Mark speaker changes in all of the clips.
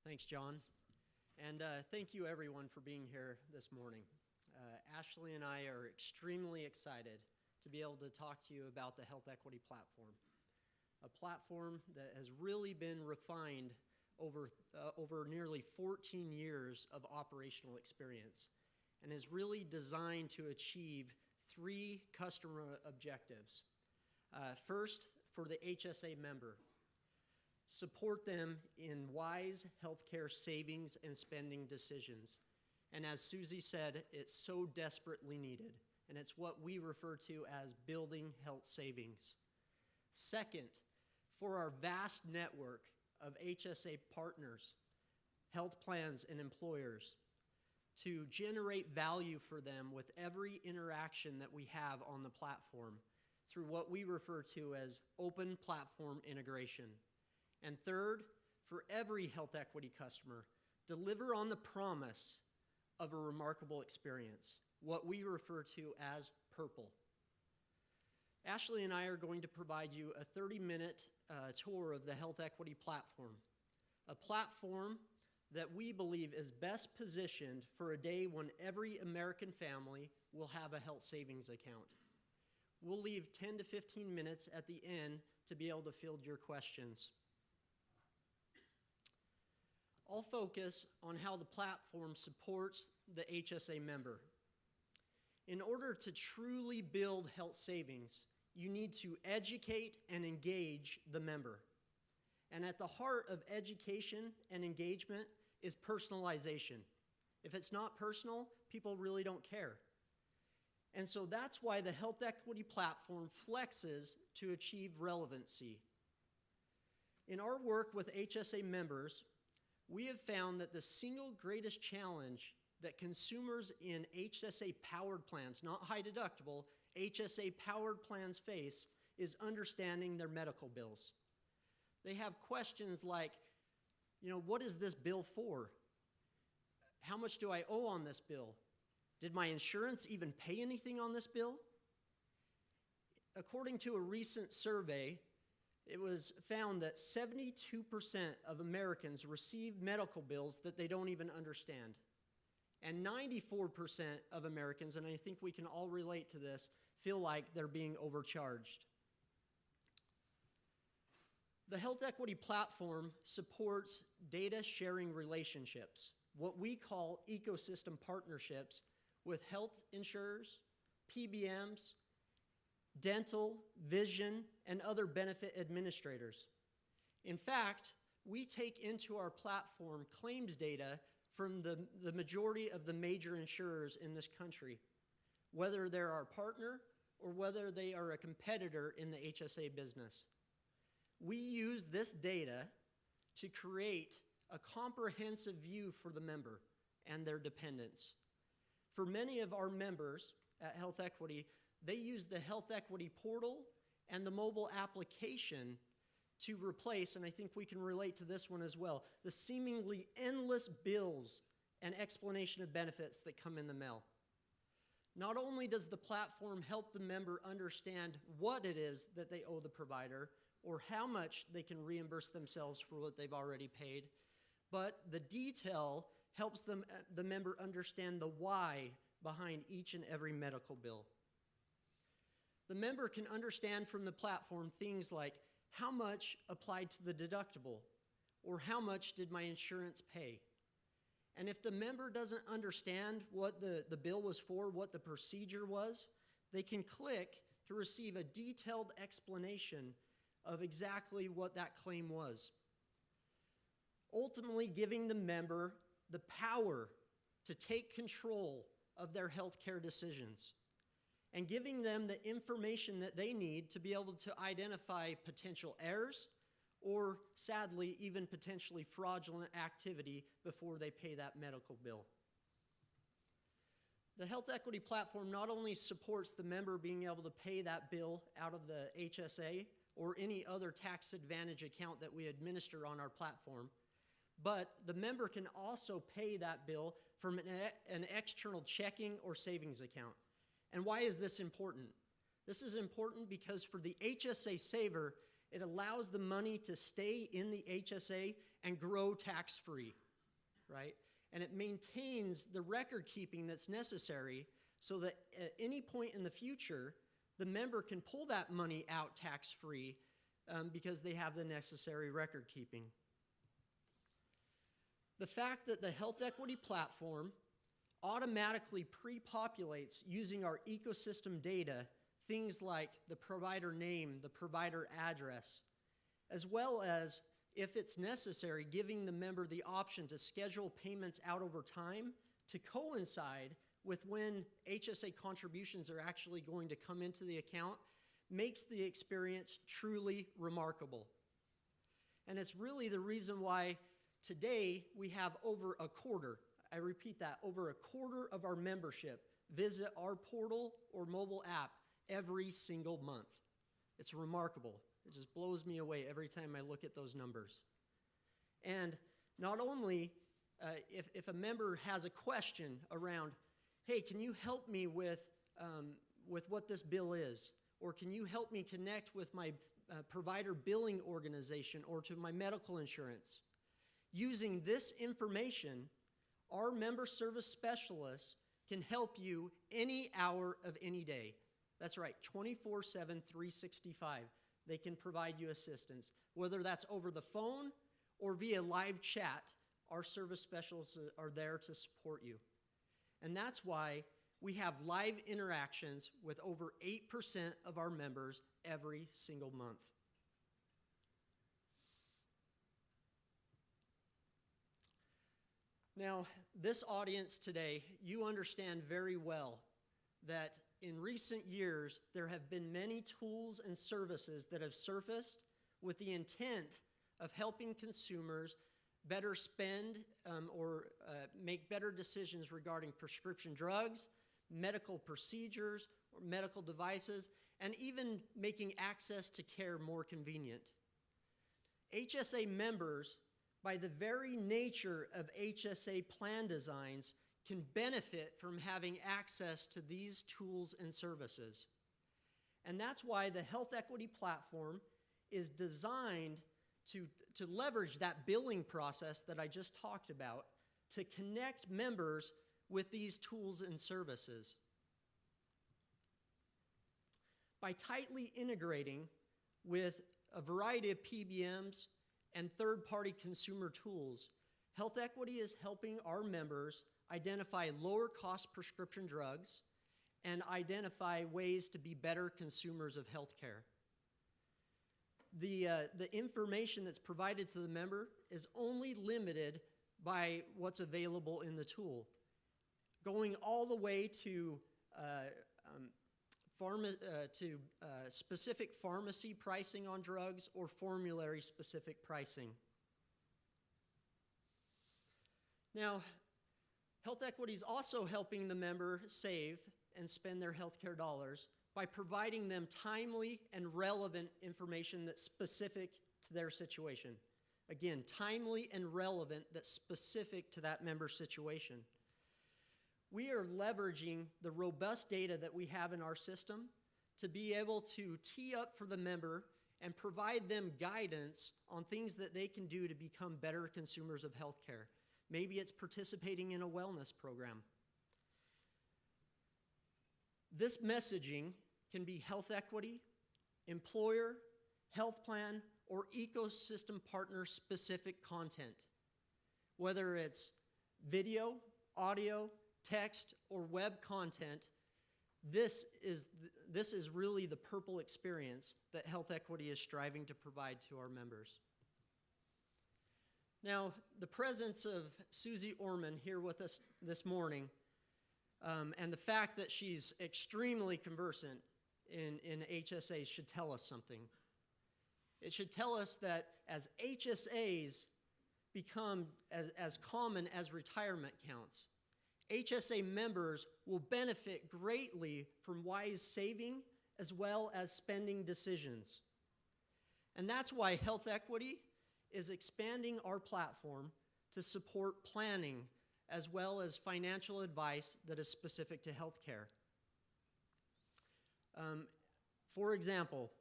Speaker 1: Thanks, John. And thank you, everyone, for being here this morning. Ashley and I are extremely excited to be able to talk to you about the HealthEquity platform, a platform that has really been refined over nearly 14 years of operational experience and is really designed to achieve three customer objectives. First, for the HSA member, support them in wise healthcare savings and spending decisions. And as Susie said, it's so desperately needed, and it's what we refer to as building health savings. Second, for our vast network of HSA partners, health plans, and employers, to generate value for them with every interaction that we have on the platform through what we refer to as open platform integration. And third, for every HealthEquity customer, deliver on the promise of a remarkable experience, what we refer to as Purple. Ashley and I are going to provide you a 30-minute tour of the HealthEquity platform, a platform that we believe is best positioned for a day when every American family will have a health savings account. We'll leave 10 to 15 minutes at the end to be able to field your questions. I'll focus on how the platform supports the HSA member. In order to truly build health savings, you need to educate and engage the member. And at the heart of education and engagement is personalization. If it's not personal, people really don't care. And so that's why the HealthEquity platform flexes to achieve relevancy. In our work with HSA members, we have found that the single greatest challenge that consumers in HSA-powered plans, not high deductible, HSA-powered plans face is understanding their medical bills. They have questions like, what is this bill for? How much do I owe on this bill? Did my insurance even pay anything on this bill? According to a recent survey, it was found that 72% of Americans receive medical bills that they don't even understand. And 94% of Americans, and I think we can all relate to this, feel like they're being overcharged. The HealthEquity platform supports data sharing relationships, what we call ecosystem partnerships with health insurers, PBMs, dental, vision, and other benefit administrators. In fact, we take into our platform claims data from the majority of the major insurers in this country, whether they're our partner or whether they are a competitor in the HSA business. We use this data to create a comprehensive view for the member and their dependents. For many of our members at HealthEquity, they use the HealthEquity portal and the mobile application to replace, and I think we can relate to this one as well, the seemingly endless bills and explanation of benefits that come in the mail. Not only does the platform help the member understand what it is that they owe the provider or how much they can reimburse themselves for what they've already paid, but the detail helps the member understand the why behind each and every medical bill. The member can understand from the platform things like how much applied to the deductible or how much did my insurance pay. And if the member doesn't understand what the bill was for, what the procedure was, they can click to receive a detailed explanation of exactly what that claim was. Ultimately giving the member the power to take control of their healthcare decisions and giving them the information that they need to be able to identify potential errors or, sadly, even potentially fraudulent activity before they pay that medical bill. The HealthEquity platform not only supports the member being able to pay that bill out of the HSA or any other tax advantage account that we administer on our platform, but the member can also pay that bill from an external checking or savings account. And why is this important? This is important because for the HSA saver, It allows the money to stay in the HSA and grow tax-free, right? And it maintains the record keeping that's necessary so that at any point in the future, the member can pull that money out tax-free because they have the necessary record keeping. The fact that the HealthEquity platform automatically pre-populates using our ecosystem data, things like the provider name, the provider address, as well as, if it's necessary, giving the member the option to schedule payments out over time to coincide with when HSA contributions are actually going to come into the account, makes the experience truly remarkable. And it's really the reason why today we have over a quarter, I repeat that, over a quarter of our membership visit our portal or mobile app every single month. It's remarkable. It just blows me away every time I look at those numbers. And not only if a member has a question around, hey, can you help me with what this bill is? Or can you help me connect with my provider billing organization or to my medical insurance? Using this information, our member service specialists can help you any hour of any day. That's right, 24/7, 365. They can provide you assistance. Whether that's over the phone or via live chat, our service specialists are there to support you. And that's why we have live interactions with over 8% of our members every single month. Now, this audience today, you understand very well that in recent years, there have been many tools and services that have surfaced with the intent of helping consumers better spend or make better decisions regarding prescription drugs, medical procedures, or medical devices, and even making access to care more convenient. HSA members, by the very nature of HSA plan designs, can benefit from having access to these tools and services. And that's why the HealthEquity platform is designed to leverage that billing process that I just talked about to connect members with these tools and services. By tightly integrating with a variety of PBMs and third-party consumer tools, HealthEquity is helping our members identify lower-cost prescription drugs and identify ways to be better consumers of healthcare. The information that's provided to the member is only limited by what's available in the tool, going all the way to specific pharmacy pricing on drugs or formulary-specific pricing. Now, HealthEquity is also helping the member save and spend their healthcare dollars by providing them timely and relevant information that's specific to their situation. Again, timely and relevant that's specific to that member's situation. We are leveraging the robust data that we have in our system to be able to tee up for the member and provide them guidance on things that they can do to become better consumers of healthcare. Maybe it's participating in a wellness program. This messaging can be HealthEquity, employer, health plan, or ecosystem partner specific content. Whether it's video, audio, text, or web content, this is really the purple experience that HealthEquity is striving to provide to our members. Now, the presence of Susie Orman here with us this morning, and the fact that she's extremely conversant in HSAs should tell us something. It should tell us that as HSAs become as common as retirement counts, HSA members will benefit greatly from wise saving as well as spending decisions. And that's why HealthEquity is expanding our platform to support planning as well as financial advice that is specific to healthcare. For example,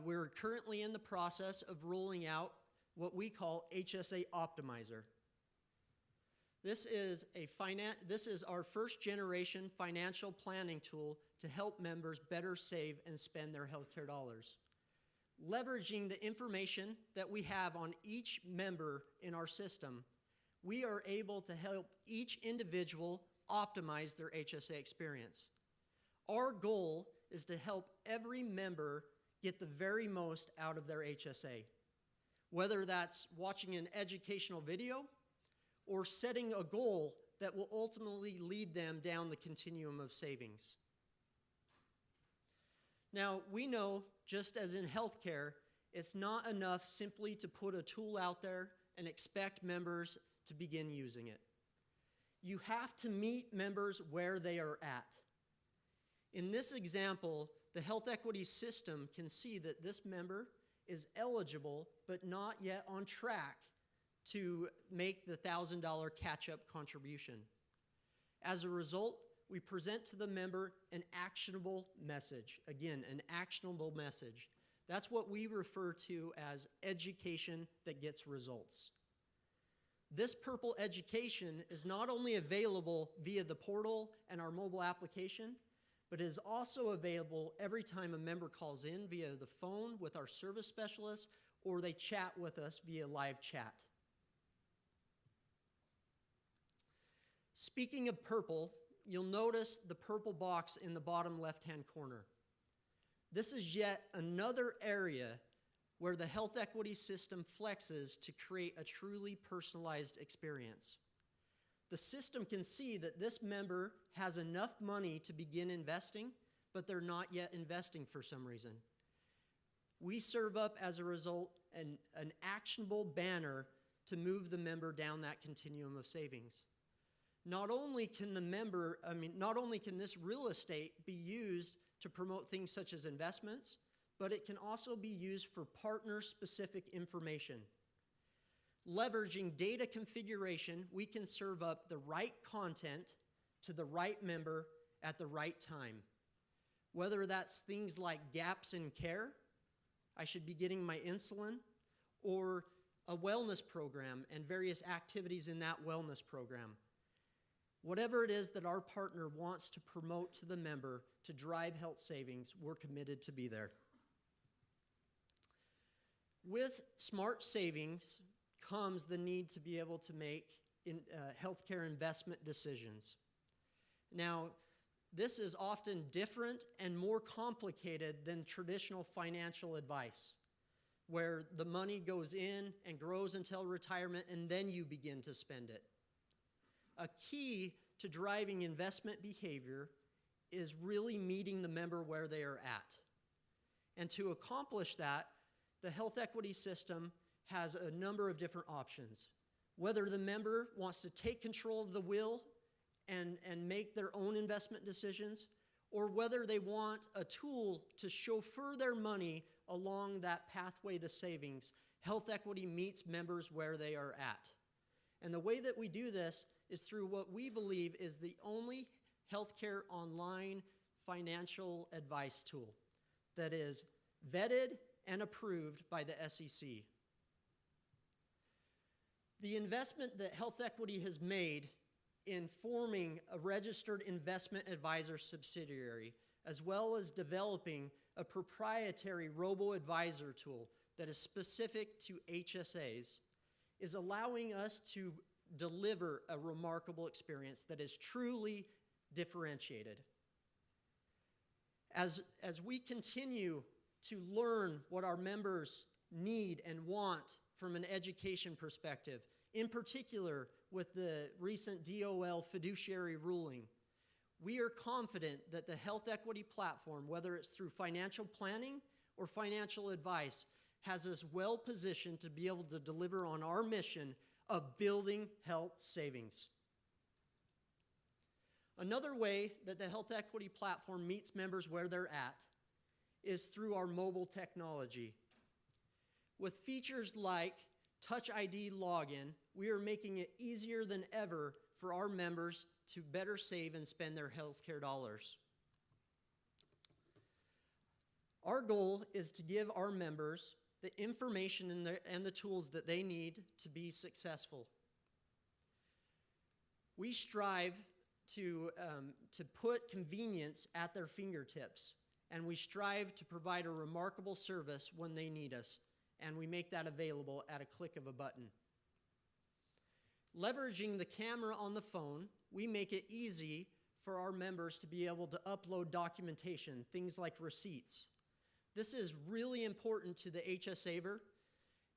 Speaker 1: we're currently in the process of rolling out what we call Hsa Optimizer. This is our first generation financial planning tool to help members better save and spend their healthcare dollars. Leveraging the information that we have on each member in our system, we are able to help each individual optimize their HSA experience. Our goal is to help every member get the very most out of their HSA, whether that's watching an educational video or setting a goal that will ultimately lead them down the continuum of savings. Now, we know, just as in healthcare, it's not enough simply to put a tool out there and expect members to begin using it. You have to meet members where they are at. In this example, the HealthEquity system can see that this member is eligible but not yet on track to make the $1,000 catch-up contribution. As a result, we present to the member an actionable message. Again, an actionable message. That's what we refer to as education that gets results. This purple education is not only available via the portal and our mobile application, but is also available every time a member calls in via the phone with our service specialist or they chat with us via live chat. Speaking of purple, you'll notice the purple box in the bottom left-hand corner. This is yet another area where the HealthEquity system flexes to create a truly personalized experience. The system can see that this member has enough money to begin investing, but they're not yet investing for some reason. We serve up, as a result, an actionable banner to move the member down that continuum of savings. Not only can this real estate be used to promote things such as investments, but it can also be used for partner-specific information. Leveraging data configuration, we can serve up the right content to the right member at the right time. Whether that's things like gaps in care, I should be getting my insulin, or a wellness program and various activities in that wellness program. Whatever it is that our partner wants to promote to the member to drive health savings, we're committed to be there. With smart savings comes the need to be able to make healthcare investment decisions. Now, this is often different and more complicated than traditional financial advice, where the money goes in and grows until retirement and then you begin to spend it. A key to driving investment behavior is really meeting the member where they are at. And to accomplish that, the HealthEquity system has a number of different options. Whether the member wants to take control of the wheel and make their own investment decisions, or whether they want a tool to chauffeur their money along that pathway to savings, HealthEquity meets members where they are at. And the way that we do this is through what we believe is the only healthcare online financial advice tool that is vetted and approved by the SEC. The investment that HealthEquity has made in forming a registered investment advisor subsidiary, as well as developing a proprietary robo-advisor tool that is specific to HSAs, is allowing us to deliver a remarkable experience that is truly differentiated. As we continue to learn what our members need and want from an education perspective, in particular with the recent DOL fiduciary ruling, we are confident that the HealthEquity platform, whether it's through financial planning or financial advice, has us well positioned to be able to deliver on our mission of building health savings. Another way that the HealthEquity platform meets members where they're at is through our mobile technology. With features like Touch ID login, we are making it easier than ever for our members to better save and spend their healthcare dollars. Our goal is to give our members the information and the tools that they need to be successful. We strive to put convenience at their fingertips, and we strive to provide a remarkable service when they need us, and we make that available at a click of a button. Leveraging the camera on the phone, we make it easy for our members to be able to upload documentation, things like receipts. This is really important to the HSAver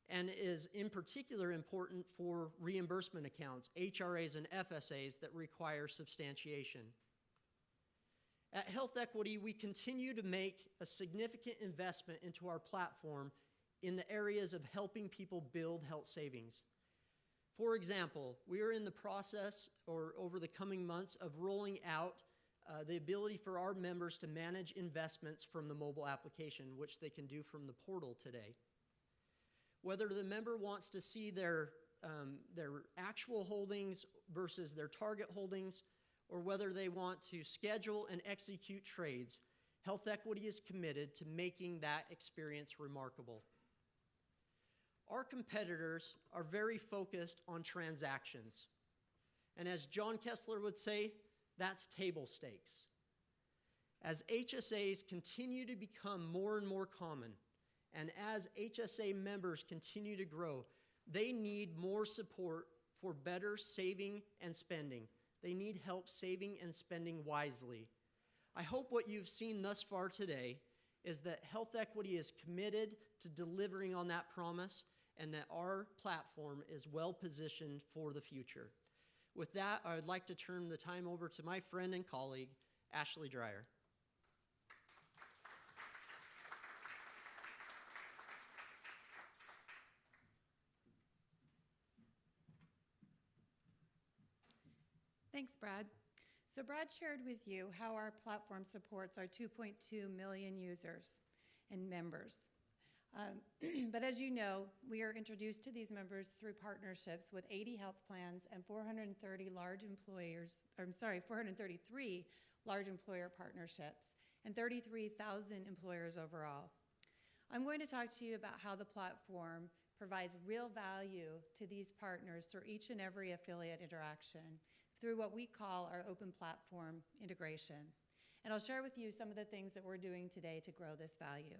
Speaker 1: and is in particular important for reimbursement accounts, HRAs and FSAs that require substantiation. At HealthEquity, we continue to make a significant investment into our platform in the areas of helping people build health savings. For example, we are in the process, or over the coming months, of rolling out the ability for our members to manage investments from the mobile application, which they can do from the portal today. Whether the member wants to see their actual holdings versus their target holdings, or whether they want to schedule and execute trades, HealthEquity is committed to making that experience remarkable. Our competitors are very focused on transactions. And as John Kessler would say, that's table stakes. As HSAs continue to become more and more common, and as HSA members continue to grow, they need more support for better saving and spending. They need help saving and spending wisely. I hope what you've seen thus far today is that HealthEquity is committed to delivering on that promise, and that our platform is well positioned for the future. With that, I would like to turn the time over to my friend and colleague, Ashley Dreier.
Speaker 2: Thanks, Brad. So Brad shared with you how our platform supports our 2.2 million users and members. But as you know, we are introduced to these members through partnerships with 80 health plans and 433 large employer partnerships and 33,000 employers overall. I'm going to talk to you about how the platform provides real value to these partners through each and every affiliate interaction through what we call our open platform integration. And I'll share with you some of the things that we're doing today to grow this value.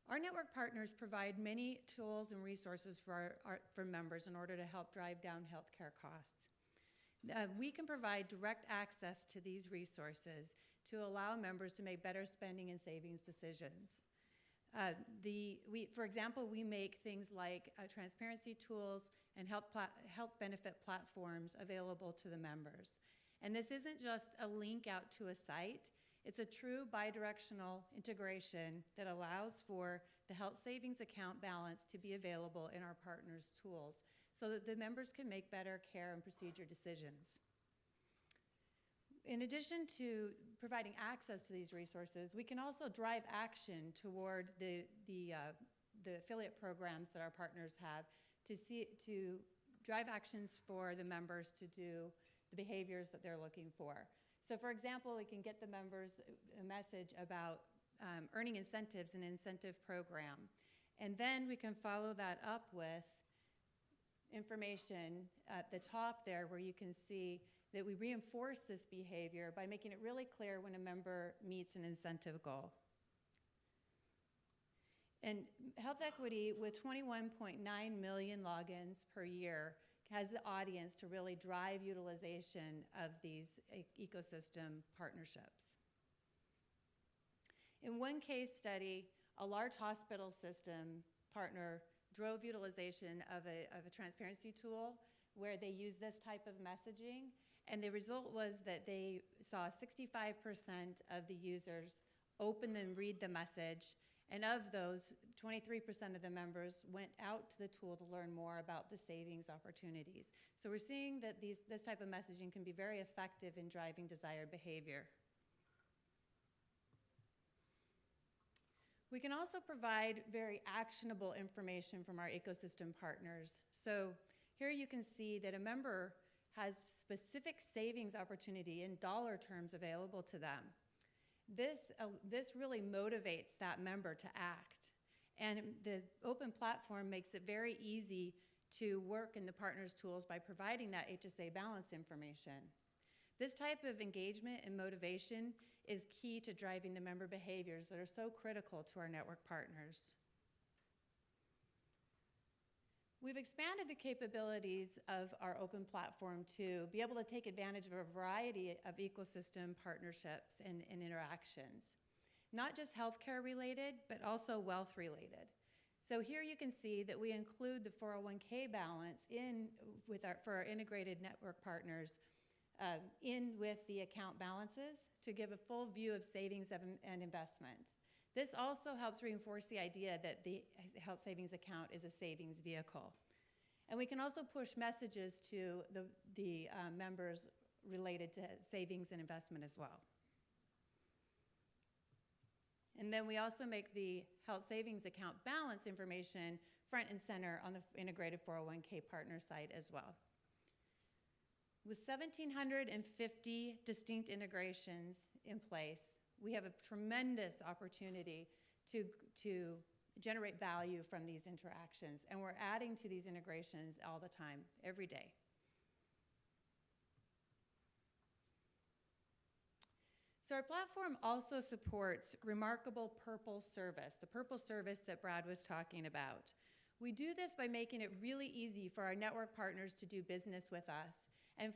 Speaker 2: Our network partners provide many tools and resources for members in order to help drive down healthcare costs. We can provide direct access to these resources to allow members to make better spending and savings decisions. For example, we make things like transparency tools and health benefit platforms available to the members. And this isn't just a link out to a site. It's a true bidirectional integration that allows for the health savings account balance to be available in our partners' tools so that the members can make better care and procedure decisions. In addition to providing access to these resources, we can also drive action toward the affiliate programs that our partners have to drive actions for the members to do the behaviors that they're looking for. So for example, we can get the members a message about earning incentives, an incentive program. And then we can follow that up with information at the top there where you can see that we reinforce this behavior by making it really clear when a member meets an incentive goal. And HealthEquity, with 21.9 million logins per year, has the audience to really drive utilization of these ecosystem partnerships. In one case study, a large hospital system partner drove utilization of a transparency tool where they used this type of messaging, and the result was that they saw 65% of the users open and read the message, and of those, 23% of the members went out to the tool to learn more about the savings opportunities. So we're seeing that this type of messaging can be very effective in driving desired behavior. We can also provide very actionable information from our ecosystem partners. So here you can see that a member has specific savings opportunity in dollar terms available to them. This really motivates that member to act. And the open platform makes it very easy to work in the partners tools by providing that HSA balance information. This type of engagement and motivation is key to driving the member behaviors that are so critical to our network partners. We've expanded the capabilities of our open platform to be able to take advantage of a variety of ecosystem partnerships and interactions. Not just healthcare related, but also wealth related. So here you can see that we include the 401k balance for our integrated network partners in with the account balances to give a full view of savings and investment. This also helps reinforce the idea that the health savings account is a savings vehicle. And we can also push messages to the members related to savings and investment as well. And then we also make the health savings account balance information front and center on the integrated 401k partner site as well. With 1,750 distinct integrations in place, we have a tremendous opportunity to generate value from these interactions, and we're adding to these integrations all the time, every day. So our platform also supports remarkable purple service, the purple service that Brad was talking about. We do this by making it really easy for our network partners to do business with us and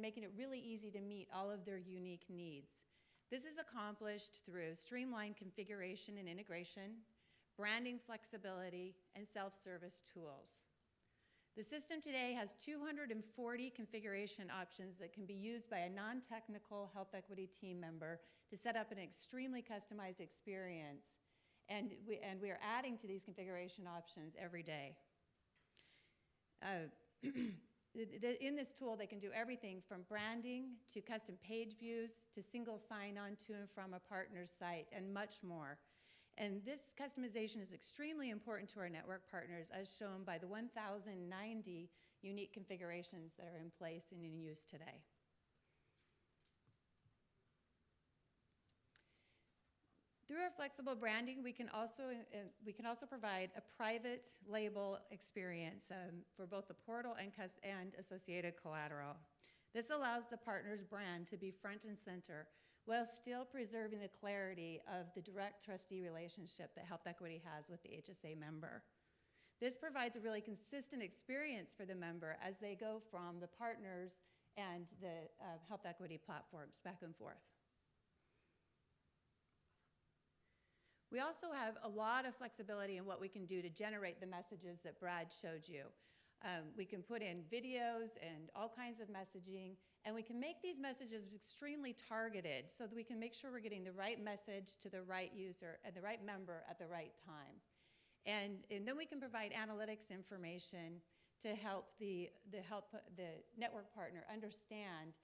Speaker 2: making it really easy to meet all of their unique needs. This is accomplished through streamlined configuration and integration, branding flexibility, and self-service tools. The system today has 240 configuration options that can be used by a non-technical HealthEquity team member to set up an extremely customized experience. And we are adding to these configuration options every day. In this tool, they can do everything from branding to custom page views to single sign-on to and from a partner's site and much more. And this customization is extremely important to our network partners, as shown by the 1,090 unique configurations that are in place and in use today. Through our flexible branding, we can also provide a private label experience for both the portal and associated collateral. This allows the partner's brand to be front and center while still preserving the clarity of the direct trustee relationship that HealthEquity has with the HSA member. This provides a really consistent experience for the member as they go from the partners and the HealthEquity platforms back and forth. We also have a lot of flexibility in what we can do to generate the messages that Brad showed you. We can put in videos and all kinds of messaging, and we can make these messages extremely targeted so that we can make sure we're getting the right message to the right user and the right member at the right time. And then we can provide analytics information to help the network partner understand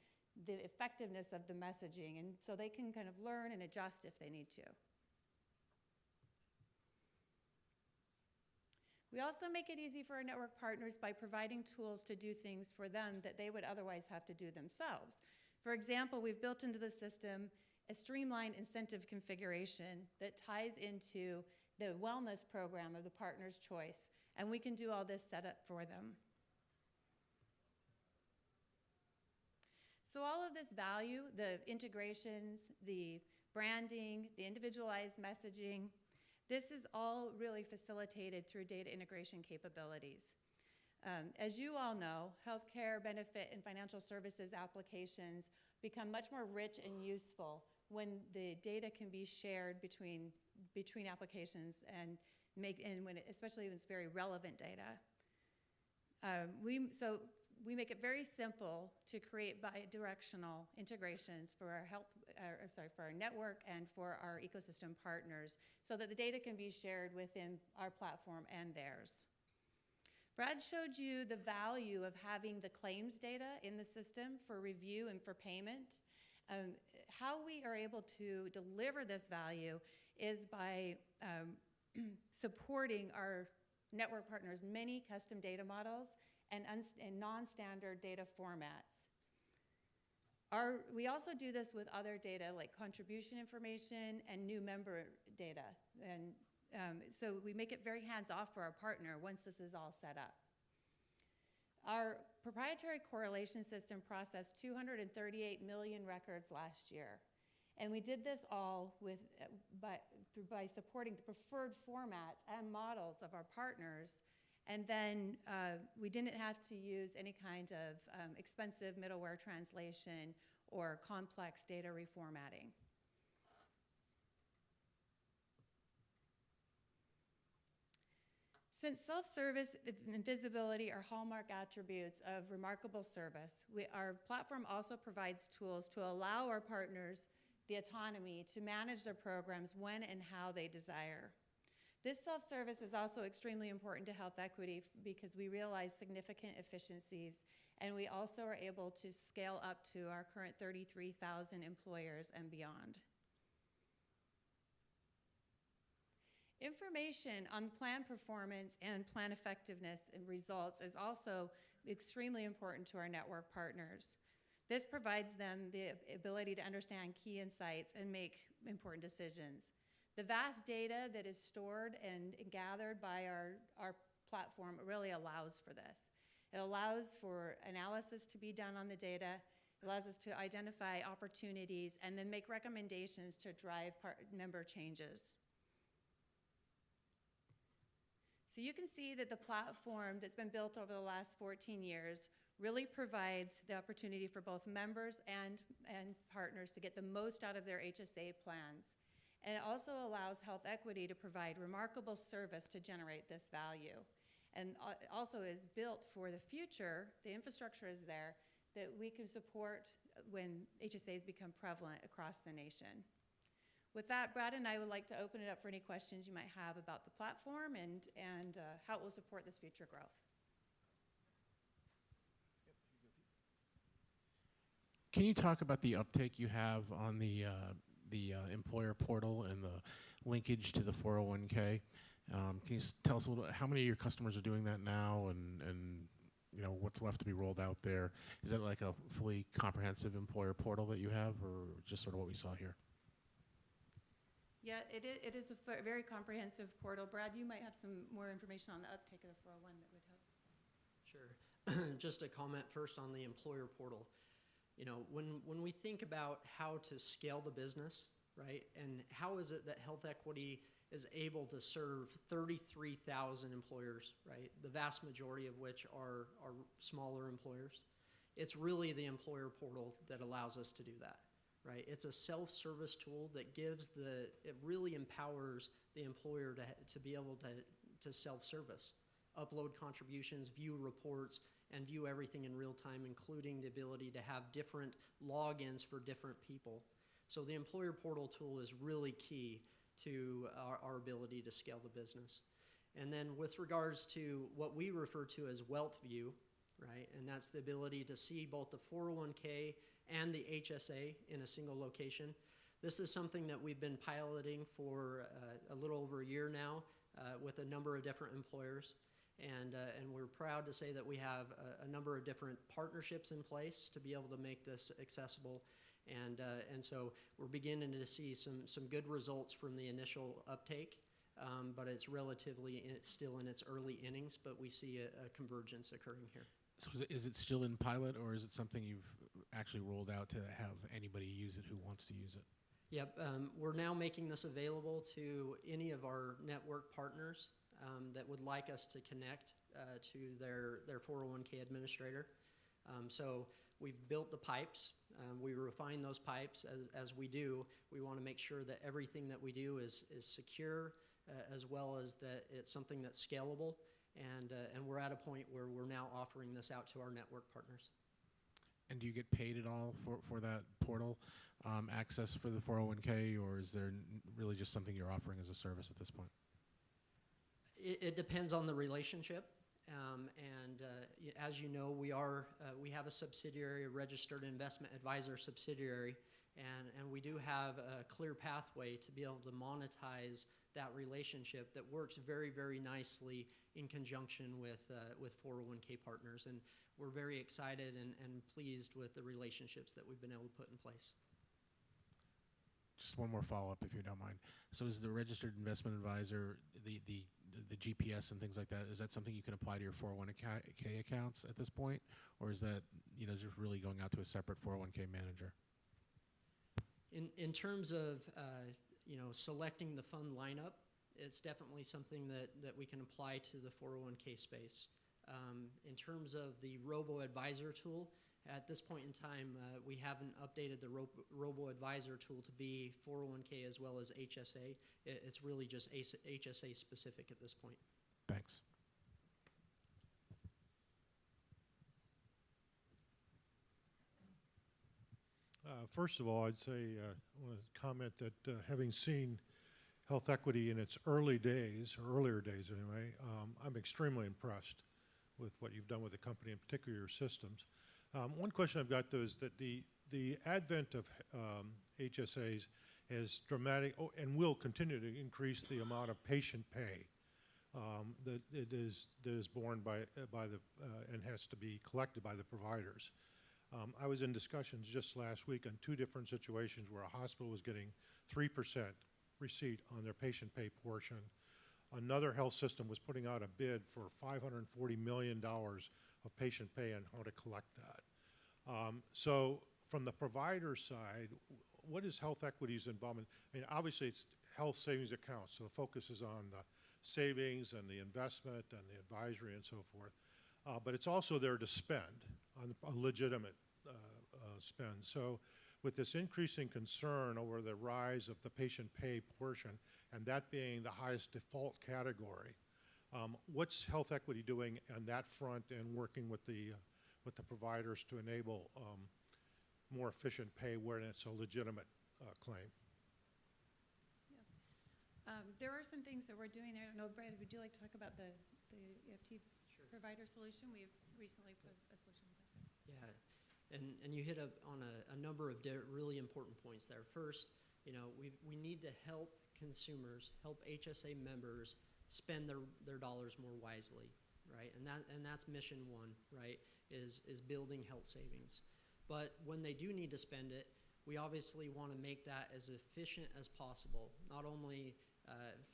Speaker 2: the effectiveness of the messaging, and so they can kind of learn and adjust if they need to. We also make it easy for our network partners by providing tools to do things for them that they would otherwise have to do themselves. For example, we've built into the system a streamlined incentive configuration that ties into the wellness program of the partner's choice, and we can do all this setup for them. So all of this value, the integrations, the branding, the individualized messaging, this is all really facilitated through data integration capabilities. As you all know, healthcare, benefit, and financial services applications become much more rich and useful when the data can be shared between applications especially when it's very relevant data. We make it very simple to create bi-directional integrations for our network and for our ecosystem partners so that the data can be shared within our platform and theirs. Brad showed you the value of having the claims data in the system for review and for payment. How we are able to deliver this value is by supporting our network partners' many custom data models and non-standard data formats. We also do this with other data like contribution information and new member data. And so we make it very hands-off for our partner once this is all set up. Our proprietary correlation system processed 238 million records last year. And we did this all by supporting the preferred formats and models of our partners. And then we didn't have to use any kind of expensive middleware translation or complex data reformatting. Since self-service and visibility are hallmark attributes of remarkable service, our platform also provides tools to allow our partners the autonomy to manage their programs when and how they desire. This self-service is also extremely important to HealthEquity because we realize significant efficiencies, and we also are able to scale up to our current 33,000 employers and beyond. Information on plan performance and plan effectiveness and results is also extremely important to our network partners. This provides them the ability to understand key insights and make important decisions. The vast data that is stored and gathered by our platform really allows for this. It allows for analysis to be done on the data. It allows us to identify opportunities and then make recommendations to drive member changes. So you can see that the platform that's been built over the last 14 years really provides the opportunity for both members and partners to get the most out of their HSA plans. And it also allows HealthEquity to provide remarkable service to generate this value. And also is built for the future, the infrastructure is there, that we can support when HSAs become prevalent across the nation. With that, Brad and I would like to open it up for any questions you might have about the platform and how it will support this future growth.
Speaker 3: Can you talk about the uptake you have on the employer portal and the linkage to the 401k? Can you tell us a little, how many of your customers are doing that now, and you know, what's left to be rolled out there? Is that like a fully comprehensive employer portal that you have, or just sort of what we saw here?
Speaker 2: Yeah, it is a very comprehensive portal. Brad, you might have some more information on the uptake of the 401 that would help.
Speaker 1: Sure. Just a comment first on the employer portal. You know, when we think about how to scale the business, right, and how is it that HealthEquity is able to serve 33,000 employers, right, the vast majority of which are smaller employers, it's really the employer portal that allows us to do that. Right, it's a self-service tool that it really empowers the employer to be able to self-service, upload contributions, view reports, and view everything in real time, including the ability to have different logins for different people. So the employer portal tool is really key to our ability to scale the business. And then with regards to what we refer to as Wealth View, right, and that's the ability to see both the 401k and the HSA in a single location. This is something that we've been piloting for a little over a year now with a number of different employers. And we're proud to say that we have a number of different partnerships in place to be able to make this accessible. And so we're beginning to see some good results from the initial uptake, but it's relatively still in its early innings, but we see a convergence occurring here.
Speaker 3: So is it still in pilot, or is it something you've actually rolled out to have anybody use it who wants to use it?
Speaker 1: Yep, we're now making this available to any of our network partners that would like us to connect to their 401k administrator. So we've built the pipes. We refine those pipes as we do. We want to make sure that everything that we do is secure, as well as that it's something that's scalable. And we're at a point where we're now offering this out to our network partners.
Speaker 3: And do you get paid at all for that portal access for the 401k, or is there really just something you're offering as a service at this point?
Speaker 1: It depends on the relationship. As you know, we have a subsidiary, a registered investment advisor subsidiary, and we do have a clear pathway to be able to monetize that relationship that works very, very nicely in conjunction with 401k partners. And we're very excited and pleased with the relationships that we've been able to put in place.
Speaker 3: Just one more follow-up, if you don't mind. So is the registered investment advisor, the GPS and things like that, is that something you can apply to your 401k accounts at this point? Or is that, just really going out to a separate 401k manager?
Speaker 1: In terms of, selecting the fund lineup, it's definitely something that we can apply to the 401k space. In terms of the robo-advisor tool, at this point in time, we haven't updated the robo-advisor tool to be 401k as well as HSA. It's really just HSA specific at this point.
Speaker 3: Thanks.
Speaker 4: First of all, I'd say I want to comment that having seen HealthEquity in its earlier days anyway, I'm extremely impressed with what you've done with the company, in particular your systems. One question I've got, though, is that the advent of HSAs has dramatic, and will continue to increase the amount of patient pay that is borne by the and has to be collected by the providers. I was in discussions just last week on 2 different situations where a hospital was getting 3% receipt on their patient pay portion. Another health system was putting out a bid for $540 million of patient pay and how to collect that. So from the provider side, what is HealthEquity's involvement? I mean, obviously it's health savings accounts, so the focus is on the savings and the investment and the advisory and so forth. But it's also there to spend on a legitimate spend. So with this increasing concern over the rise of the patient pay portion, and that being the highest default category, what's HealthEquity doing on that front and working with the providers to enable more efficient pay where it's a legitimate claim?
Speaker 2: Yeah. There are some things that we're doing there. I don't know, Brad, would you like to talk about the EFT provider solution? We've recently put a solution in place.
Speaker 1: Yeah, and you hit up on a number of really important points there. First, we need to help consumers, help HSA members spend their dollars more wisely, right? And that's mission 1, right? Is building health savings. But when they do need to spend it, we obviously want to make that as efficient as possible, not only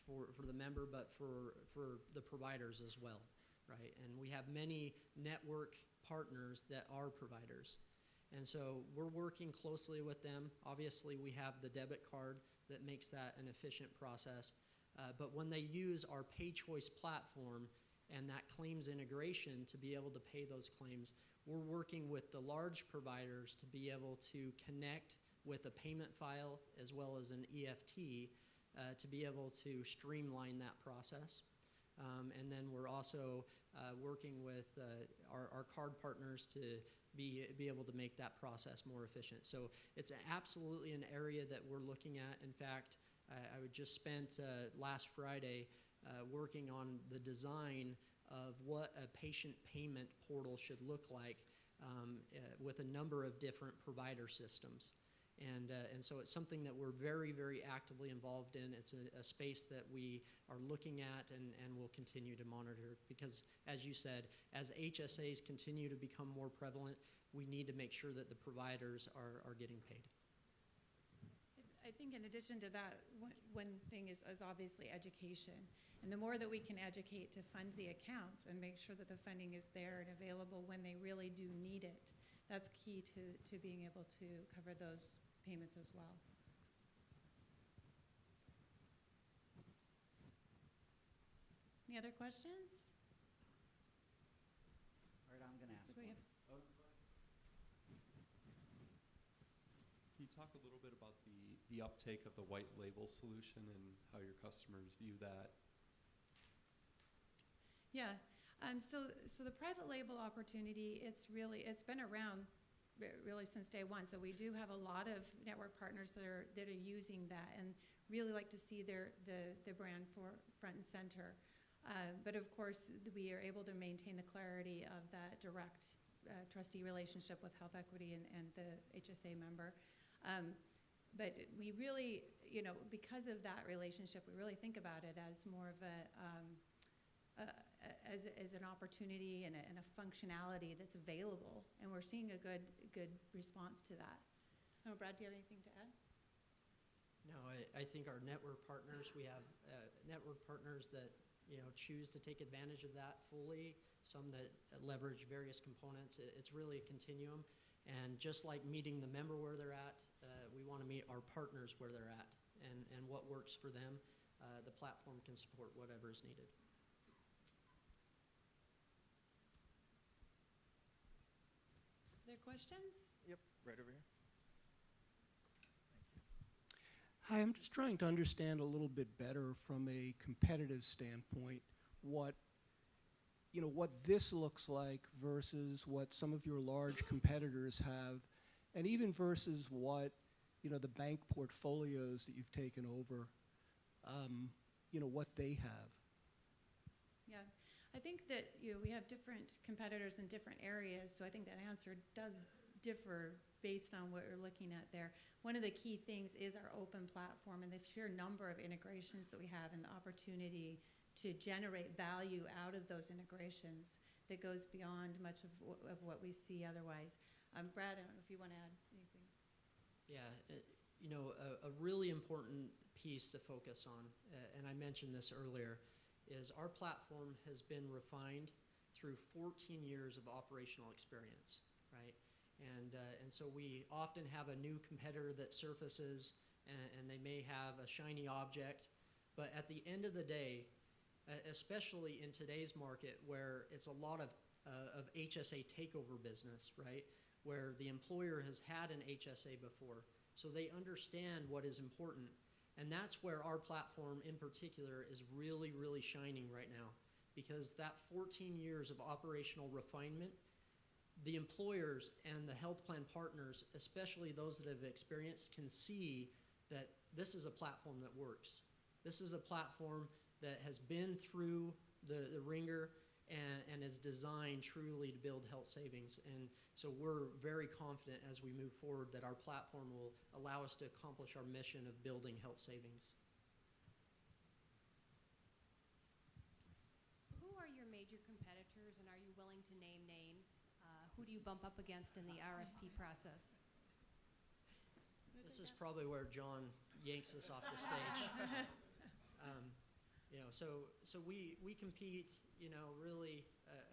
Speaker 1: for the member, but for the providers as well, right? And we have many network partners that are providers. And so we're working closely with them. Obviously, we have the debit card that makes that an efficient process. But when they use our Pay Choice platform and that claims integration to be able to pay those claims, we're working with the large providers to be able to connect with a payment file as well as an EFT to be able to streamline that process. And then we're also working with our card partners to be able to make that process more efficient. So it's absolutely an area that we're looking at. In fact, I just spent last Friday working on the design of what a patient payment portal should look like with a number of different provider systems. And so it's something that we're very, very actively involved in. It's a space that we are looking at and will continue to monitor because, as you said, as HSAs continue to become more prevalent, we need to make sure that the providers are getting paid.
Speaker 2: I think in addition to that, one thing is obviously education. And the more that we can educate to fund the accounts and make sure that the funding is there and available when they really do need it, that's key to being able to cover those payments as well. Any other questions?
Speaker 5: All right, I'm going to ask one.
Speaker 6: Can you talk a little bit about the uptake of the white label solution and how your customers view that?
Speaker 2: Yeah. So the private label opportunity, it's been around really since day 1. So we do have a lot of network partners that are using that and really like to see the brand for front and center. But of course, we are able to maintain the clarity of that direct trustee relationship with HealthEquity and the HSA member. But we really, because of that relationship, we really think about it as more of as an opportunity and a functionality that's available, and we're seeing a good response to that. Oh, Brad, do you have anything to add?
Speaker 1: No, I think our network partners, we have network partners that choose to take advantage of that fully, some that leverage various components. It's really a continuum, and just like meeting the member where they're at, we want to meet our partners where they're at, and what works for them. The platform can support whatever is needed.
Speaker 2: Other questions?
Speaker 5: Yep, right over here.
Speaker 7: Hi, I'm just trying to understand a little bit better from a competitive standpoint what this looks like versus what some of your large competitors have, and even versus what the bank portfolios that you've taken over, what they have.
Speaker 2: Yeah, I think that we have different competitors in different areas, so I think that answer does differ based on what you're looking at there. One of the key things is our open platform and the sheer number of integrations that we have and the opportunity to generate value out of those integrations that goes beyond much of what we see otherwise. Brad, I don't know if you want to add anything.
Speaker 1: Yeah, a really important piece to focus on, and I mentioned this earlier, is our platform has been refined through 14 years of operational experience, right? And so we often have a new competitor that surfaces, and they may have a shiny object, but at the end of the day, especially in today's market where it's a lot of HSA takeover business, right? Where the employer has had an HSA before, so they understand what is important. And that's where our platform in particular is really, really shining right now, because that 14 years of operational refinement, the employers and the health plan partners, especially those that have experienced, can see that this is a platform that works. This is a platform that has been through the ringer and is designed truly to build health savings. And so we're very confident as we move forward that our platform will allow us to accomplish our mission of building health savings.
Speaker 8: Who are your major competitors, and are you willing to name names? Who do you bump up against in the RFP process?
Speaker 1: This is probably where John yanks us off the stage. So we compete, really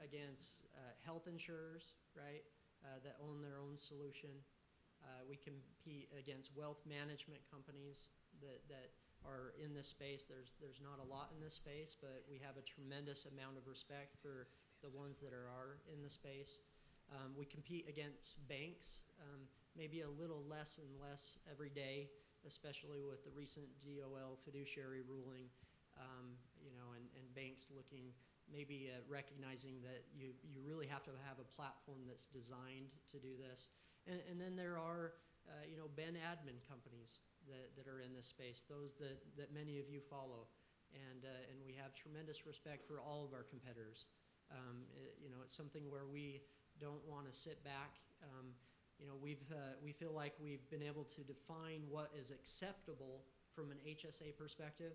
Speaker 1: against health insurers, right, that own their own solution. We compete against wealth management companies that are in this space. There's not a lot in this space, but we have a tremendous amount of respect for the ones that are in the space. We compete against banks, maybe a little less and less every day, especially with the recent DOL fiduciary ruling, and banks looking, maybe recognizing that you really have to have a platform that's designed to do this. And then there are, Ben admin companies that are in this space, those that many of you follow. And we have tremendous respect for all of our competitors. It's something where we don't want to sit back. We feel like we've been able to define what is acceptable from an HSA perspective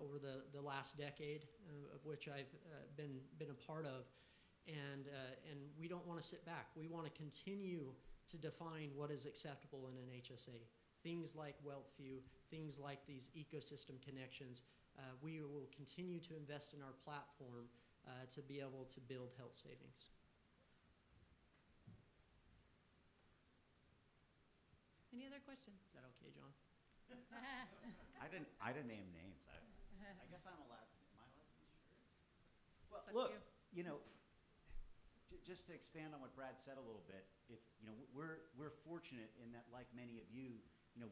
Speaker 1: over the last decade, of which I've been a part of, and we don't want to sit back. We want to continue to define what is acceptable in an HSA. Things like WealthView, things like these ecosystem connections. We will continue to invest in our platform to be able to build health savings.
Speaker 2: Any other questions?
Speaker 1: Is that okay, John?
Speaker 5: I didn't name names. I guess I'm allowed to. Am I allowed to? Sure. Well,
Speaker 2: It's up
Speaker 5: look,
Speaker 2: to you.
Speaker 5: Just to expand on what Brad said a little bit, we're fortunate in that, like many of you,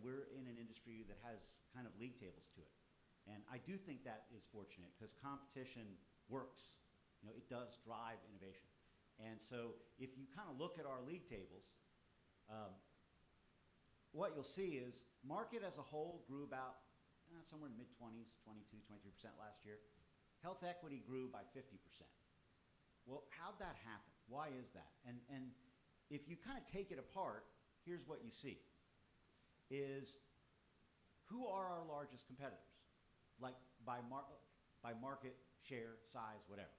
Speaker 5: we're in an industry that has kind of league tables to it, and I do think that is fortunate because competition works. It does drive innovation, and so if you kind of look at our league tables. What you'll see is market as a whole grew about somewhere in the mid-20s, 22, 23% last year. HealthEquity grew by 50%. Well, how'd that happen? Why is that? And if you kind of take it apart, here's what you see, is who are our largest competitors? Like by market, share, size, whatever.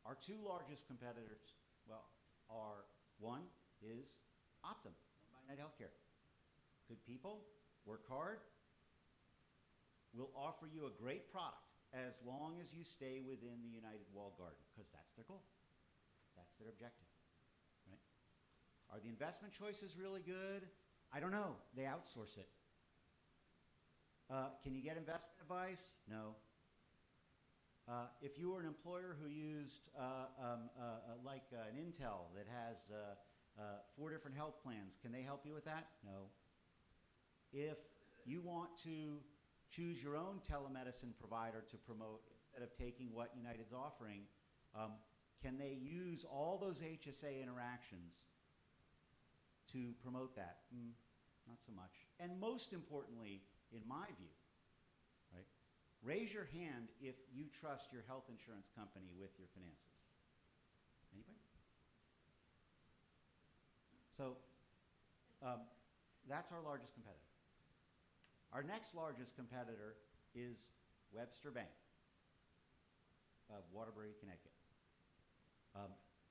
Speaker 5: Our two largest competitors, well, are one is Optum, United Healthcare. Good people, work hard, will offer you a great product as long as you stay within the United Walled Garden, because that's their goal. That's their objective, right? Are the investment choices really good? I don't know. They outsource it. Can you get investment advice? No. If you were an employer who used like an Intel that has 4 different health plans, can they help you with that? No. If you want to choose your own telemedicine provider to promote instead of taking what United's offering, can they use all those HSA interactions to promote that? Not so much. And most importantly, in my view, right, raise your hand if you trust your health insurance company with your finances. Anybody? So that's our largest competitor. Our next largest competitor is Webster Bank of Waterbury, Connecticut.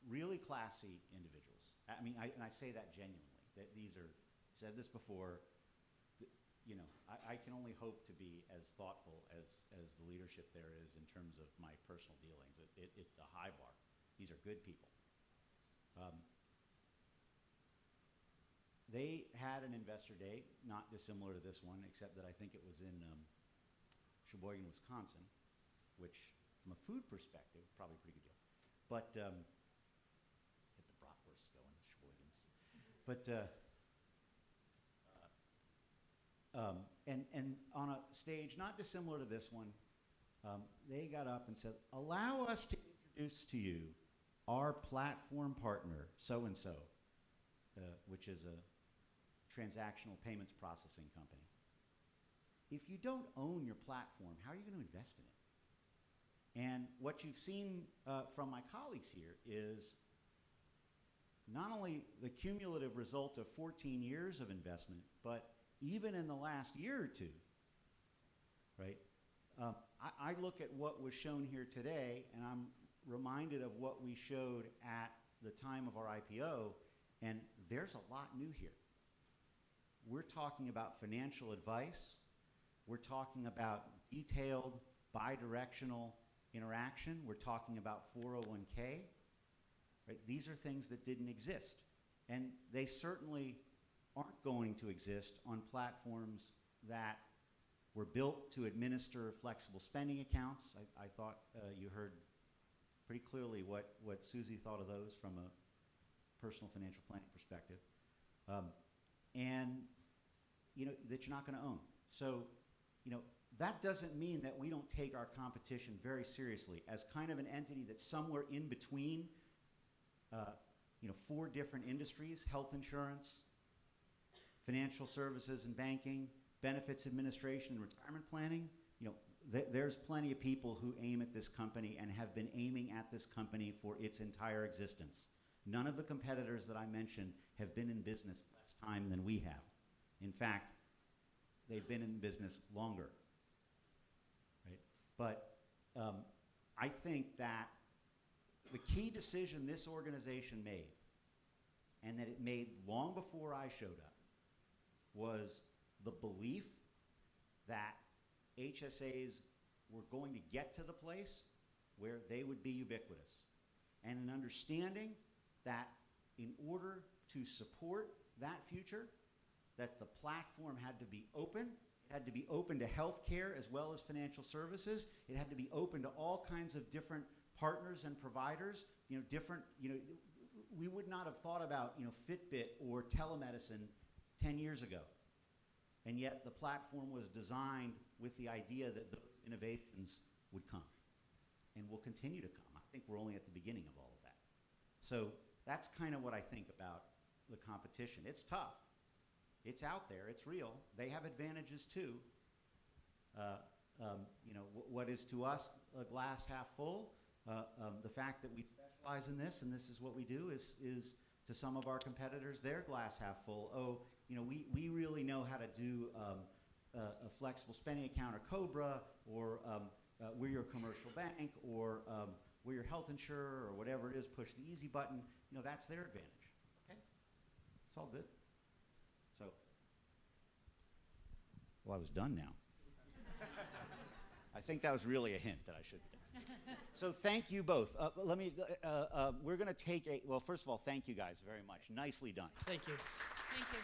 Speaker 5: Really classy individuals. I mean, and I say that genuinely, that these are, I've said this before, you know, I can only hope to be as thoughtful as the leadership there is in terms of my personal dealings. It's a high bar. These are good people. They had an investor day, not dissimilar to this one, except that I think it was in Sheboygan, Wisconsin, which, from a food perspective, probably a pretty good deal. But get the bratwurst going, the Sheboygans. But and on a stage not dissimilar to this one, they got up and said, "Allow us to introduce to you our platform partner, so and so," which is a transactional payments processing company. If you don't own your platform, how are you going to invest in it? And what you've seen from my colleagues here is not only the cumulative result of 14 years of investment, but even in the last year or two, right? I look at what was shown here today, and I'm reminded of what we showed at the time of our IPO, and there's a lot new here. We're talking about financial advice. We're talking about detailed bidirectional interaction. We're talking about 401k. Right? These are things that didn't exist. And they certainly aren't going to exist on platforms that were built to administer flexible spending accounts. I thought you heard pretty clearly what Susie thought of those from a personal financial planning perspective. And you know, that you're not going to own. So, you know, that doesn't mean that we don't take our competition very seriously as kind of an entity that's somewhere in between, you know, 4 different industries: health insurance, financial services and banking, benefits administration and retirement planning. You know, there's plenty of people who aim at this company and have been aiming at this company for its entire existence. None of the competitors that I mentioned have been in business less time than we have. In fact, they've been in business longer, right? But I think that the key decision this organization made, and that it made long before I showed up, was the belief that HSAs were going to get to the place where they would be ubiquitous, and an understanding that in order to support that future, that the platform had to be open. It had to be open to healthcare as well as financial services. It had to be open to all kinds of different partners and providers. You know, different, you know, we would not have thought about, you know, Fitbit or telemedicine 10 years ago. And yet the platform was designed with the idea that those innovations would come and will continue to come. I think we're only at the beginning of all of that. So that's kind of what I think about the competition. It's tough. It's out there. It's real. They have advantages too. You know, what is to us a glass half full, the fact that we specialize in this and this is what we do is to some of our competitors their glass half full. Oh, you know, we really know how to do a flexible spending account or COBRA, or we're your commercial bank, or where your health insurer or whatever it is push the easy button, you know, that's their advantage. Okay? It's all good. So, well, I was done now. I think that was really a hint that I should be done. So thank you both. We're going to take well, first of all, thank you guys very much. Nicely done.
Speaker 1: Thank you.
Speaker 2: Thank you.